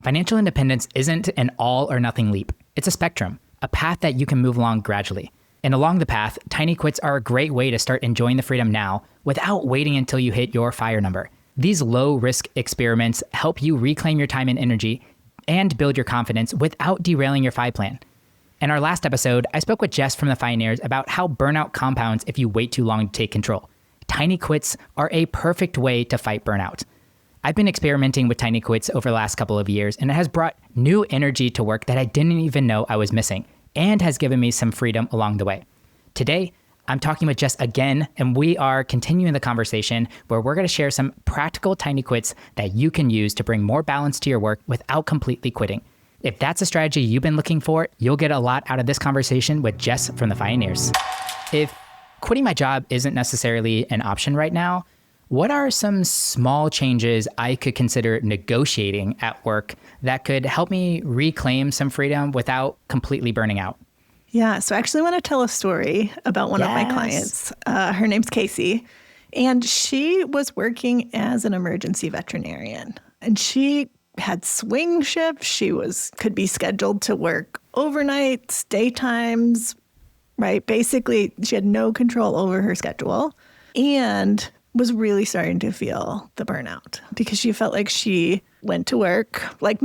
Financial independence isn't an all or nothing leap. It's a spectrum, a path that you can move along gradually. And along the path, tiny quits are a great way to start enjoying the freedom now without waiting until you hit your fire number. These low-risk experiments help you reclaim your time and energy and build your confidence without derailing your FI plan. In our last episode, I spoke with Jess from the Fioneers about how burnout compounds if you wait too long to take control. Tiny quits are a perfect way to fight burnout. I've been experimenting with tiny quits over the last couple of years, and it has brought new energy to work that I didn't even know I was missing, and has given me some freedom along the way. Today, I'm talking with Jess again, and we are continuing the conversation where we're going to share some practical tiny quits that you can use to bring more balance to your work without completely quitting. If that's a strategy you've been looking for, you'll get a lot out of this conversation with Jess from the Fioneers. If quitting my job isn't necessarily an option right now, what are some small changes I could consider negotiating at work that could help me reclaim some freedom without completely burning out? Yeah, so I actually want to tell a story about one of my clients. Her name's Casey, and she was working as an emergency veterinarian. And she had swing shifts. She could be scheduled to work overnights, daytimes, right? Basically, she had no control over her schedule. And was really starting to feel the burnout because she felt like she went to work. Like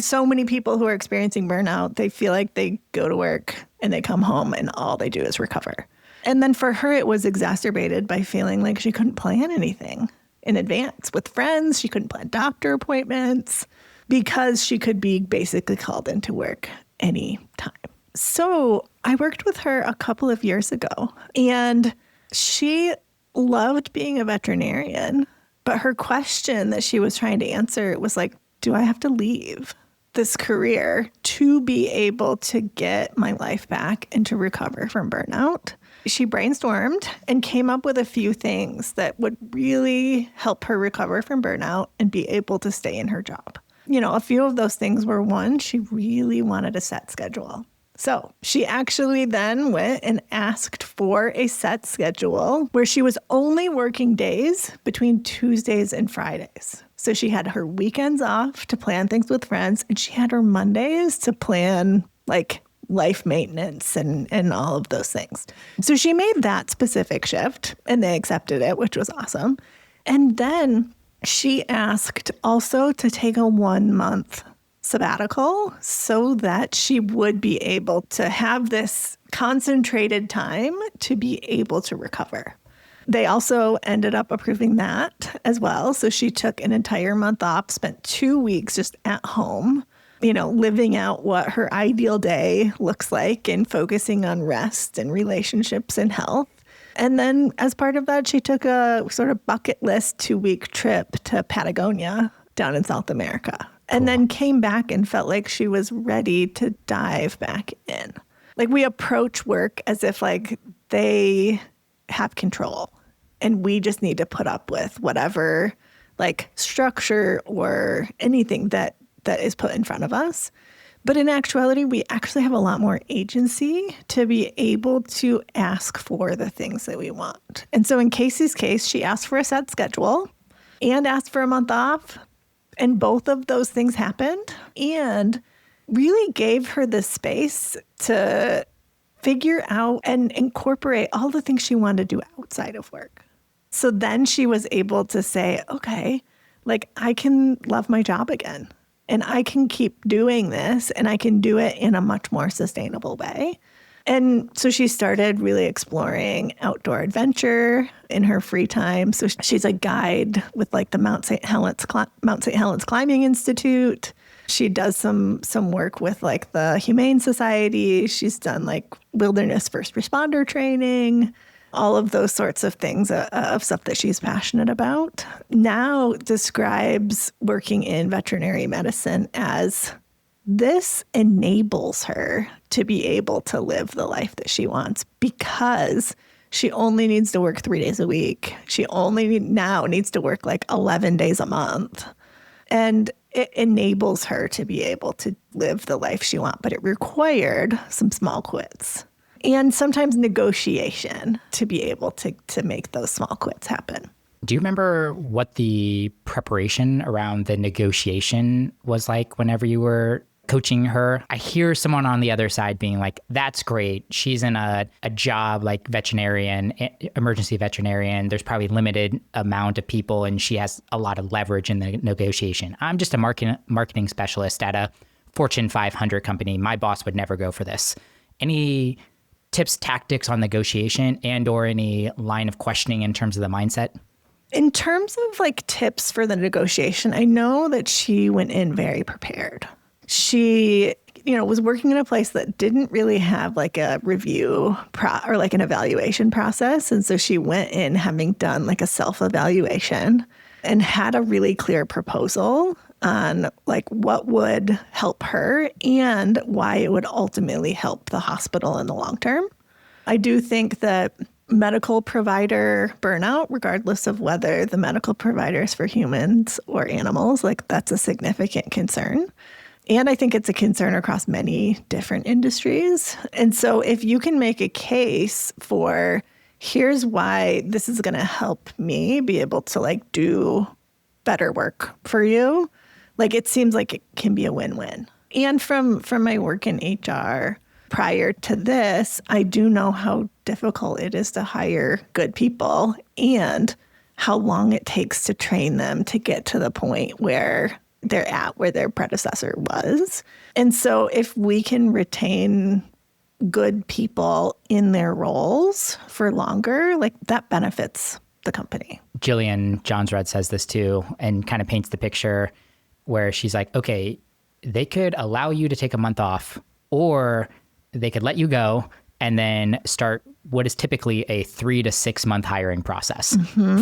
so many people who are experiencing burnout, they feel like they go to work and they come home and all they do is recover. And then for her, it was exacerbated by feeling like she couldn't plan anything in advance with friends. She couldn't plan doctor appointments because she could be basically called into work any time. So I worked with her a couple of years ago, and she loved being a veterinarian, but her question that she was trying to answer was like, do I have to leave this career to be able to get my life back and to recover from burnout? She brainstormed and came up with a few things that would really help her recover from burnout and be able to stay in her job. You know, a few of those things were, one, she really wanted a set schedule. So she actually then went and asked for a set schedule where she was only working days between Tuesdays and Fridays. So she had her weekends off to plan things with friends, and she had her Mondays to plan like life maintenance and all of those things. So she made that specific shift, and they accepted it, which was awesome. And then she asked also to take a 1-month sabbatical so that she would be able to have this concentrated time to be able to recover. They also ended up approving that as well. So she took an entire month off, spent 2 weeks just at home, you know, living out what her ideal day looks like and focusing on rest and relationships and health. And then as part of that, she took a sort of bucket list 2-week trip to Patagonia down in South America. And then came back and felt like she was ready to dive back in. Like, we approach work as if like they have control and we just need to put up with whatever like structure or anything that is put in front of us. But in actuality, we actually have a lot more agency to be able to ask for the things that we want. And so in Casey's case, she asked for a set schedule and asked for a month off. And both of those things happened and really gave her the space to figure out and incorporate all the things she wanted to do outside of work. So then she was able to say, okay, like I can love my job again and I can keep doing this and I can do it in a much more sustainable way. And so she started really exploring outdoor adventure in her free time. So she's a guide with like the Mount St. Helens Climbing Institute. She does some work with like the Humane Society. She's done like wilderness first responder training, all of those sorts of things of stuff that she's passionate about. Now describes working in veterinary medicine as this enables her to be able to live the life that she wants because she only needs to work 3 days a week. She only now needs to work like 11 days a month. And it enables her to be able to live the life she wants, but it required some small quits and sometimes negotiation to be able to make those small quits happen. Do you remember what the preparation around the negotiation was like whenever you were coaching her? I hear someone on the other side being like, that's great. She's in a job like veterinarian, emergency veterinarian. There's probably limited amount of people and she has a lot of leverage in the negotiation. I'm just a marketing specialist at a Fortune 500 company. My boss would never go for this. Any tips, tactics on negotiation and or any line of questioning in terms of the mindset? In terms of like tips for the negotiation, I know that she went in very prepared. She, was working in a place that didn't really have like a review or like an evaluation process. And so she went in having done like a self-evaluation and had a really clear proposal on like what would help her and why it would ultimately help the hospital in the long term. I do think that medical provider burnout, regardless of whether the medical provider is for humans or animals, like that's a significant concern. And I think it's a concern across many different industries. And so if you can make a case for here's why this is going to help me be able to like do better work for you, like it seems like it can be a win-win. And from my work in HR prior to this, I do know how difficult it is to hire good people and how long it takes to train them to get to the point where they're at where their predecessor was. And so if we can retain good people in their roles for longer, like that benefits the company. Jillian Johnsrud says this too, and kind of paints the picture where she's like, okay, they could allow you to take a month off, or they could let you go and then start what is typically a 3 to 6 month hiring process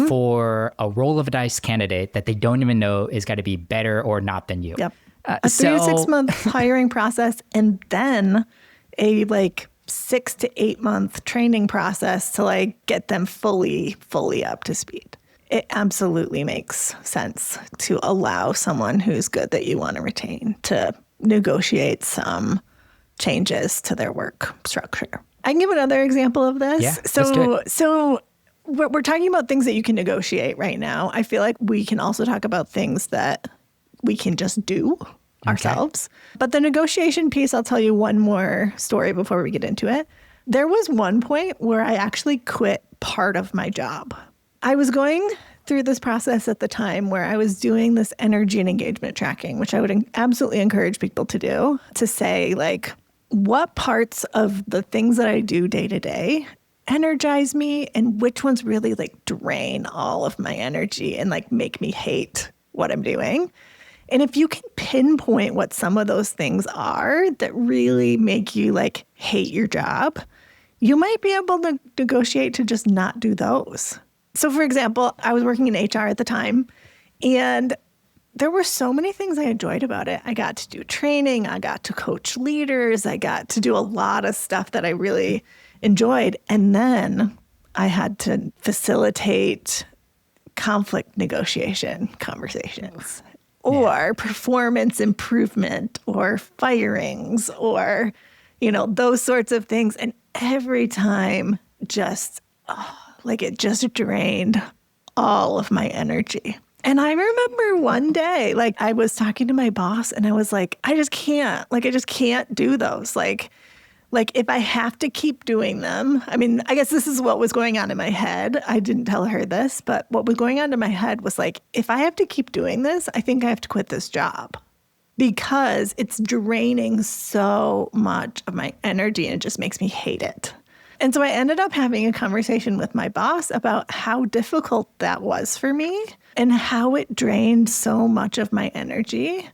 for a roll of a dice candidate that they don't even know is going to be better or not than you. Yep. A 3 to 6 month hiring process and then a like 6 to 8 month training process to like get them fully up to speed. It absolutely makes sense to allow someone who's good that you want to retain to negotiate some changes to their work structure. I can give another example of this. Yeah, let's do it. So we're talking about things that you can negotiate right now. I feel like we can also talk about things that we can just do ourselves. But the negotiation piece, I'll tell you one more story before we get into it. There was one point where I actually quit part of my job. I was going through this process at the time where I was doing this energy and engagement tracking, which I would absolutely encourage people to do, to say like, what parts of the things that I do day to day energize me and which ones really like drain all of my energy and like make me hate what I'm doing. And if you can pinpoint what some of those things are that really make you like hate your job, you might be able to negotiate to just not do those. So for example, I was working in HR at the time and there were so many things I enjoyed about it. I got to do training. I got to coach leaders. I got to do a lot of stuff that I really enjoyed. And then I had to facilitate conflict negotiation conversations or performance improvement or firings or, those sorts of things. And every time just, it just drained all of my energy. And I remember one day, like I was talking to my boss and I was like, I just can't do those. Like if I have to keep doing them, I mean, I guess this is what was going on in my head. I didn't tell her this, but what was going on in my head was like, if I have to keep doing this, I think I have to quit this job because it's draining so much of my energy and it just makes me hate it. And so I ended up having a conversation with my boss about how difficult that was for me and how it drained so much of my energy.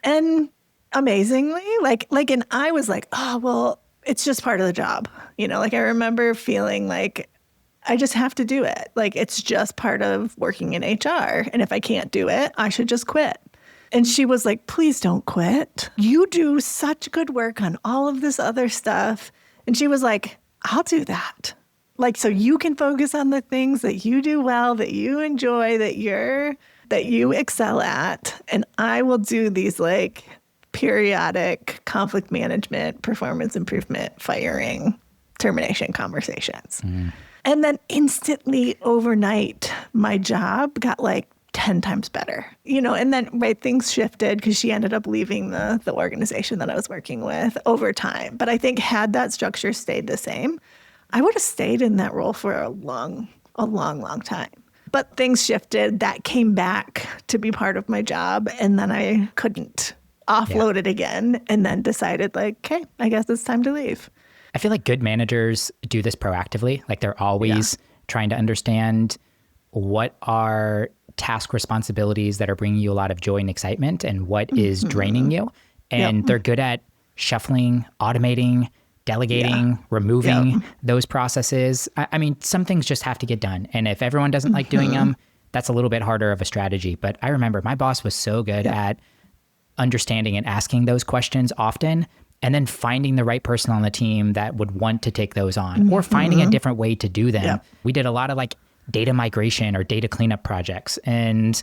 And amazingly, and I was like, oh, well, it's just part of the job. I remember feeling like I just have to do it. Like, it's just part of working in HR. And if I can't do it, I should just quit. And she was like, please don't quit. You do such good work on all of this other stuff. And she was like, I'll do that. So you can focus on the things that you do well, that you enjoy, that you excel at. And I will do these periodic conflict management, performance improvement, firing, termination conversations. And then instantly overnight, my job got like 10 times better, and then things shifted because she ended up leaving the organization that I was working with over time. But I think had that structure stayed the same, I would have stayed in that role for a long, long time. But things shifted. That came back to be part of my job. And then I couldn't offload it again, and then decided okay, I guess it's time to leave. I feel like good managers do this proactively. Like they're always trying to understand what are task responsibilities that are bringing you a lot of joy and excitement and what is draining you. And they're good at shuffling, automating, delegating, removing those processes. I mean, some things just have to get done. And if everyone doesn't like doing them, that's a little bit harder of a strategy. But I remember my boss was so good at understanding and asking those questions often, and then finding the right person on the team that would want to take those on, or finding a different way to do them. We did a lot of data migration or data cleanup projects. And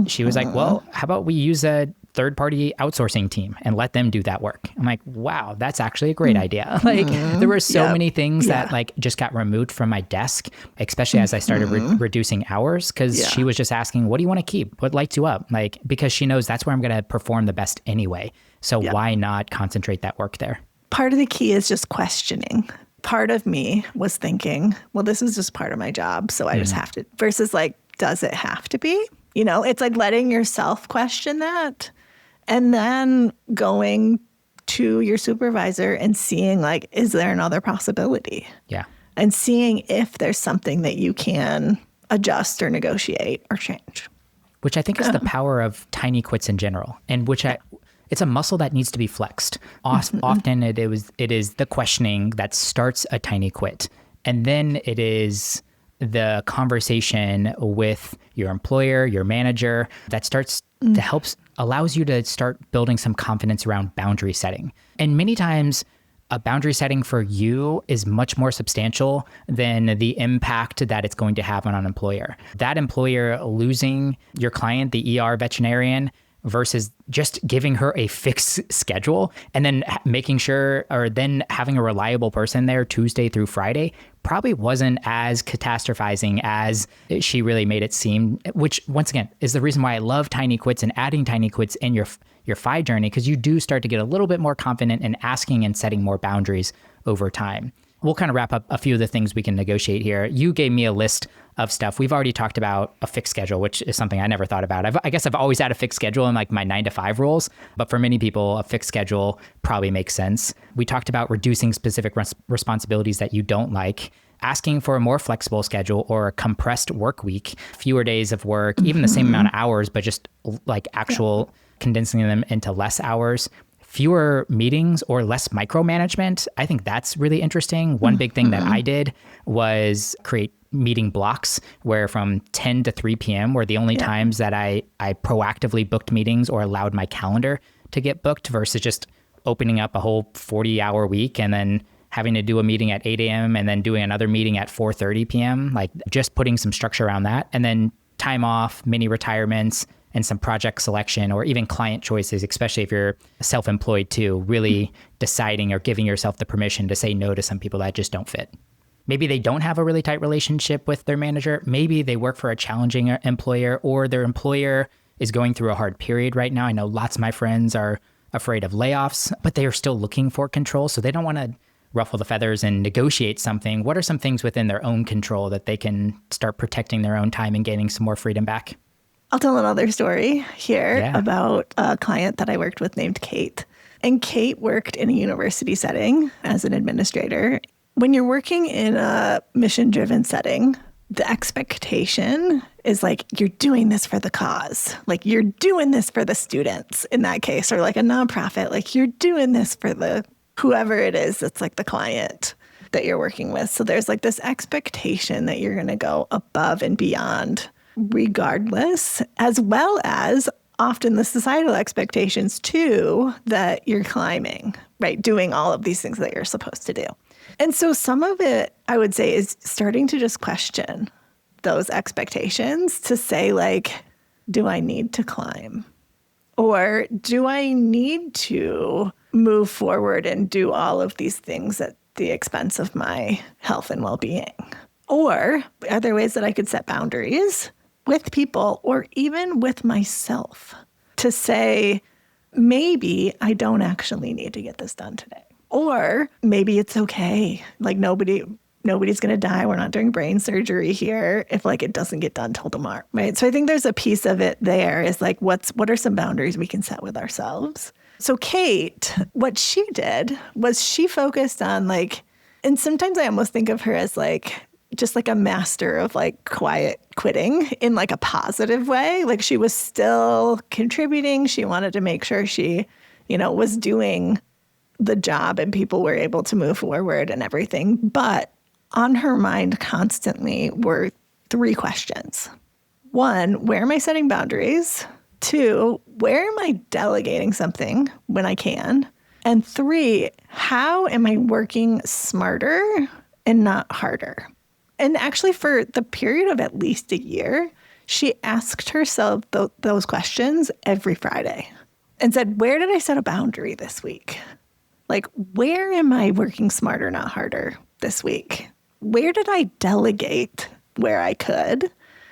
she was like, well, how about we use a third-party outsourcing team and let them do that work? I'm like, wow, that's actually a great idea. There were so many things that just got removed from my desk, especially as I started reducing hours, because she was just asking, what do you want to keep? What lights you up? Because she knows that's where I'm going to perform the best anyway. So why not concentrate that work there? Part of the key is just questioning. Part of me was thinking, well, this is just part of my job, so I just have to, versus does it have to be? It's letting yourself question that, and then going to your supervisor and seeing is there another possibility? Yeah. And seeing if there's something that you can adjust or negotiate or change. Which I think is the power of tiny quits in general, and it's a muscle that needs to be flexed. Often it is the questioning that starts a tiny quit. And then it is the conversation with your employer, your manager, that starts to allows you to start building some confidence around boundary setting. And many times a boundary setting for you is much more substantial than the impact that it's going to have on an employer. That employer losing your client, the ER veterinarian, versus just giving her a fixed schedule and then making sure, or then having a reliable person there Tuesday through Friday, probably wasn't as catastrophizing as she really made it seem, which once again is the reason why I love tiny quits and adding tiny quits in your FI journey, because you do start to get a little bit more confident in asking and setting more boundaries over time. We'll kind of wrap up a few of the things we can negotiate here. You gave me a list of stuff. We've already talked about a fixed schedule, which is something I never thought about. I guess I've always had a fixed schedule in my 9-to-5 roles, but for many people, a fixed schedule probably makes sense. We talked about reducing specific responsibilities that you don't like, asking for a more flexible schedule or a compressed work week, fewer days of work, even the same amount of hours, but just condensing them into less hours. Fewer meetings or less micromanagement. I think that's really interesting. One big thing that I did was create meeting blocks where from 10 to 3 p.m. were the only times that I proactively booked meetings or allowed my calendar to get booked, versus just opening up a whole 40-hour week and then having to do a meeting at 8 a.m. and then doing another meeting at 4:30 p.m. Just putting some structure around that. And then time off, mini retirements, and some project selection, or even client choices, especially if you're self-employed too, really deciding or giving yourself the permission to say no to some people that just don't fit. Maybe they don't have a really tight relationship with their manager. Maybe they work for a challenging employer, or their employer is going through a hard period right now. I know lots of my friends are afraid of layoffs, but they are still looking for control. So they don't want to ruffle the feathers and negotiate something. What are some things within their own control that they can start protecting their own time and gaining some more freedom back? I'll tell another story here about a client that I worked with named Kate. And Kate worked in a university setting as an administrator. When you're working in a mission-driven setting, the expectation is you're doing this for the cause. You're doing this for the students in that case, or a nonprofit. You're doing this for the whoever it is that's the client that you're working with. So there's this expectation that you're going to go above and beyond regardless, as well as often the societal expectations too that you're climbing, right? Doing all of these things that you're supposed to do. And so some of it, I would say, is starting to just question those expectations to say, do I need to climb? Or do I need to move forward and do all of these things at the expense of my health and well-being? Or are there ways that I could set boundaries with people or even with myself to say, maybe I don't actually need to get this done today. Or maybe it's okay. Like nobody's going to die. We're not doing brain surgery here if like it doesn't get done till tomorrow, right? So I think there's a piece of it there is like, what are some boundaries we can set with ourselves? So Kate, what she did was she focused on like, and sometimes I almost think of her as like, just like a master of like quiet quitting in like a positive way. Like she was still contributing. She wanted to make sure she, was doing the job and people were able to move forward and everything. But on her mind constantly were 3 questions. 1, where am I setting boundaries? 2, where am I delegating something when I can? And 3, how am I working smarter and not harder? And actually, for the period of at least a year, she asked herself those questions every Friday and said, where did I set a boundary this week? Like, where am I working smarter, not harder this week? Where did I delegate where I could?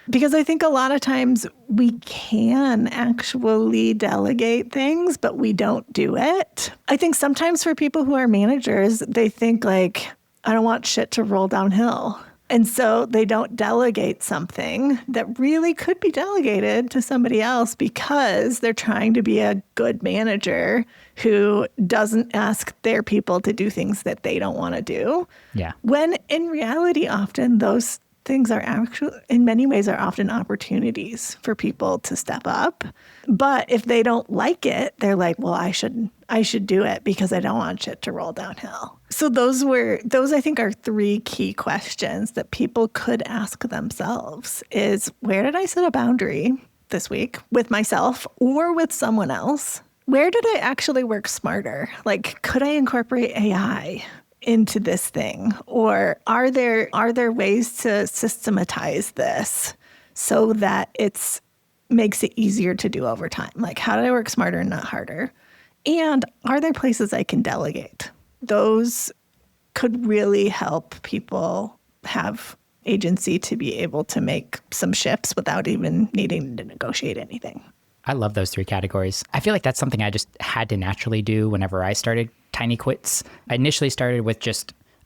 Because I think a lot of times we can actually delegate things, but we don't do it. I think sometimes for people who are managers, they think like, I don't want shit to roll downhill. And so they don't delegate something that really could be delegated to somebody else because they're trying to be a good manager who doesn't ask their people to do things that they don't want to do. Yeah. When in reality, often those things are actually, in many ways, are often opportunities for people to step up. But if they don't like it, they're like, well, I should do it because I don't want shit to roll downhill. So those I think are 3 key questions that people could ask themselves is, where did I set a boundary this week with myself or with someone else? Where did I actually work smarter? Like, could I incorporate AI into this thing? Or are there ways to systematize this so that makes it easier to do over time? Like, how do I work smarter and not harder? And are there places I can delegate? Those could really help people have agency to be able to make some shifts without even needing to negotiate anything. I love those 3 categories. I feel like that's something I just had to naturally do whenever I started tiny quits. I initially started with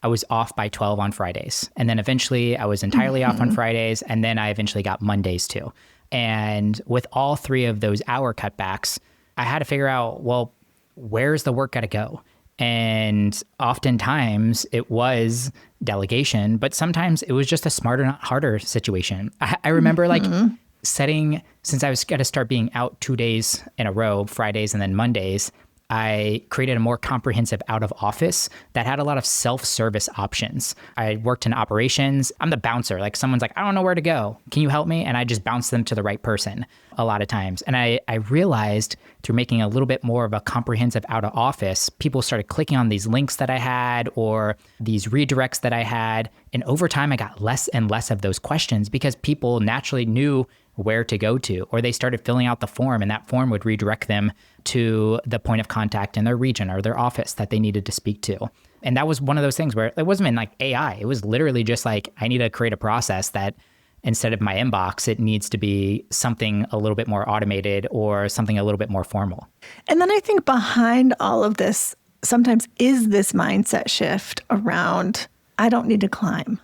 I was off by 12 on Fridays. And then eventually I was entirely off on Fridays. And then I eventually got Mondays too. And with all 3 of those hour cutbacks, I had to figure out, well, where's the work got to go? And oftentimes it was delegation, but sometimes it was just a smarter, not harder situation. I remember like setting, since I was going to start being out 2 days in a row, Fridays and then Mondays, I created a more comprehensive out of office that had a lot of self-service options. I worked in operations. I'm the bouncer. Like someone's like, I don't know where to go. Can you help me? And I just bounce them to the right person a lot of times. And I realized through making a little bit more of a comprehensive out of office, people started clicking on these links that I had or these redirects that I had. And over time, I got less and less of those questions because people naturally knew where to go to, or they started filling out the form and that form would redirect them to the point of contact in their region or their office that they needed to speak to. And that was one of those things where it wasn't even like AI. It was literally just like, I need to create a process that instead of my inbox, it needs to be something a little bit more automated or something a little bit more formal. And then I think behind all of this sometimes is this mindset shift around, I don't need to climb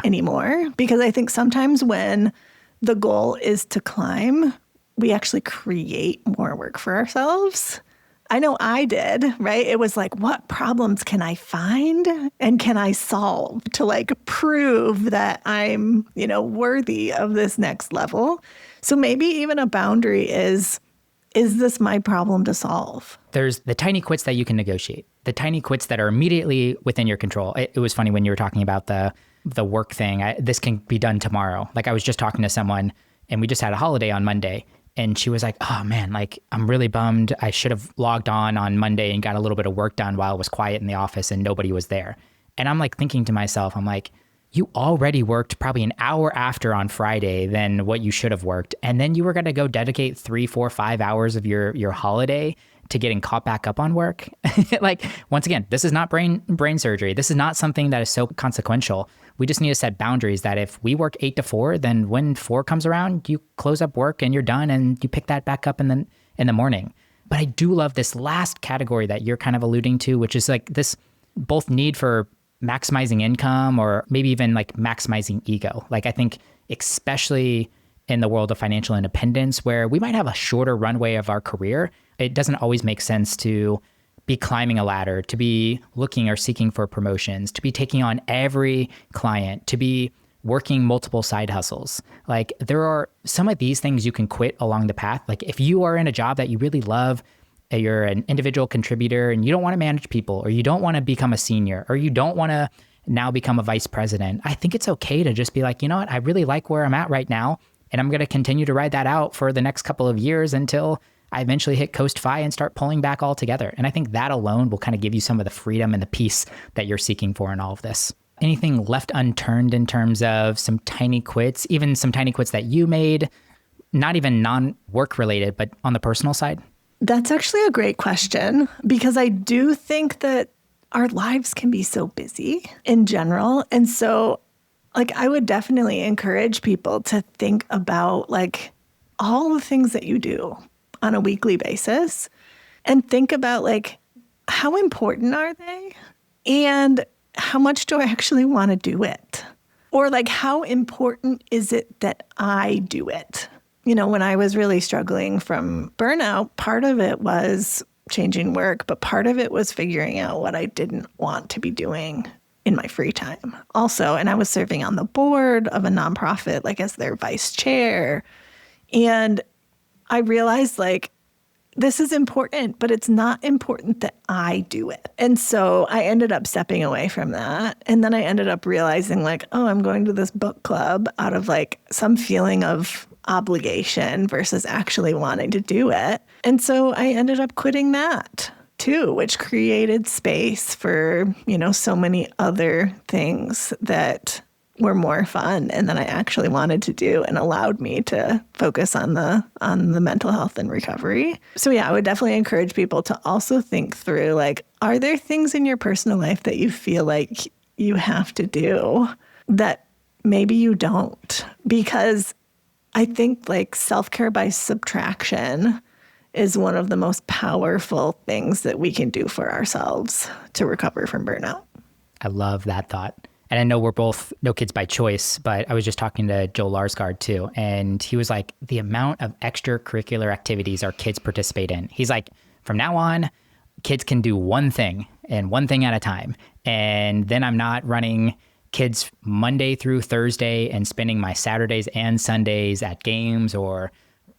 anymore. Because I think sometimes when the goal is to climb, we actually create more work for ourselves. I know I did, right? It was like, what problems can I find and can I solve to like prove that I'm, worthy of this next level? So maybe even a boundary is this my problem to solve? There's the tiny quits that you can negotiate, the tiny quits that are immediately within your control. It was funny when you were talking about the work thing. This can be done tomorrow. Like I was just talking to someone and we just had a holiday on Monday and she was like, oh man, like I'm really bummed. I should have logged on Monday and got a little bit of work done while it was quiet in the office and nobody was there. And I'm like thinking to myself, I'm like, you already worked probably an hour after on Friday than what you should have worked. And then you were going to go dedicate 3, 4, 5 hours of your holiday to getting caught back up on work. Like, once again, this is not brain surgery. This is not something that is so consequential. We just need to set boundaries that if we work 8 to 4, then when 4 comes around, you close up work and you're done and you pick that back up in the morning. But I do love this last category that you're kind of alluding to, which is like this both need for maximizing income or maybe even like maximizing ego. Like, I think especially in the world of financial independence, where we might have a shorter runway of our career, it doesn't always make sense to be climbing a ladder, to be looking or seeking for promotions, to be taking on every client, to be working multiple side hustles. Like, there are some of these things you can quit along the path. Like, if you are in a job that you really love, you're an individual contributor and you don't want to manage people, or you don't want to become a senior, or you don't want to now become a vice president, I think it's okay to just be like, you know what, I really like where I'm at right now, and I'm going to continue to ride that out for the next couple of years until I eventually hit coast fi and start pulling back altogether. And I think that alone will kind of give you some of the freedom and the peace that you're seeking for in all of this. Anything left unturned in terms of some tiny quits, even some tiny quits that you made, not even non-work related, but on the personal side? That's actually a great question, because I do think that our lives can be so busy in general. And so, like, I would definitely encourage people to think about like all the things that you do on a weekly basis and think about like, how important are they? And how much do I actually want to do it? Or like, how important is it that I do it? You know, when I was really struggling from burnout, part of it was changing work, but part of it was figuring out what I didn't want to be doing in my free time also. And I was serving on the board of a nonprofit, like as their vice chair. And I realized like, this is important, but it's not important that I do it. And so I ended up stepping away from that. And then I ended up realizing like, oh, I'm going to this book club out of like some feeling of obligation versus actually wanting to do it. And so I ended up quitting that too, which created space for, you know, so many other things that were more fun and that I actually wanted to do and allowed me to focus on the mental health and recovery. So yeah, I would definitely encourage people to also think through like, are there things in your personal life that you feel like you have to do that maybe you don't? Because I think like self-care by subtraction is one of the most powerful things that we can do for ourselves to recover from burnout. I love that thought. And I know we're both no kids by choice, but I was just talking to Joel Larsgaard too. And he was like, the amount of extracurricular activities our kids participate in. He's like, from now on, kids can do one thing and one thing at a time. And then I'm not running kids Monday through Thursday and spending my Saturdays and Sundays at games or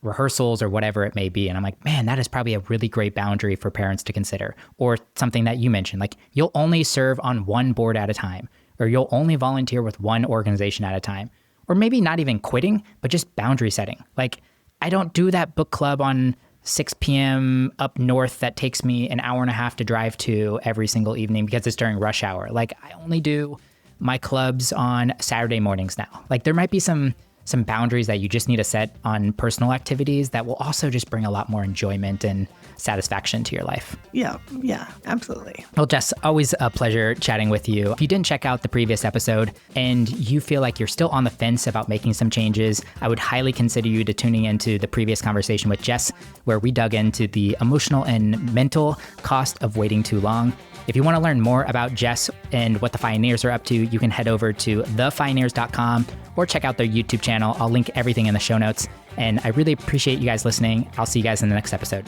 rehearsals or whatever it may be. And I'm like, man, that is probably a really great boundary for parents to consider. Or something that you mentioned, like you'll only serve on one board at a time, or you'll only volunteer with one organization at a time, or maybe not even quitting, but just boundary setting. Like, I don't do that book club on 6 p.m. up north that takes me an hour and a half to drive to every single evening because it's during rush hour. Like, I only do my clubs on Saturday mornings now. Like, there might be some boundaries that you just need to set on personal activities that will also just bring a lot more enjoyment and satisfaction to your life. Yeah, absolutely. Well, Jess, always a pleasure chatting with you. If you didn't check out the previous episode and you feel like you're still on the fence about making some changes, I would highly consider you to tuning into the previous conversation with Jess, where we dug into the emotional and mental cost of waiting too long. If you want to learn more about Jess and what the Fioneers are up to, you can head over to thefioneers.com or check out their YouTube channel. I'll link everything in the show notes. And I really appreciate you guys listening. I'll see you guys in the next episode.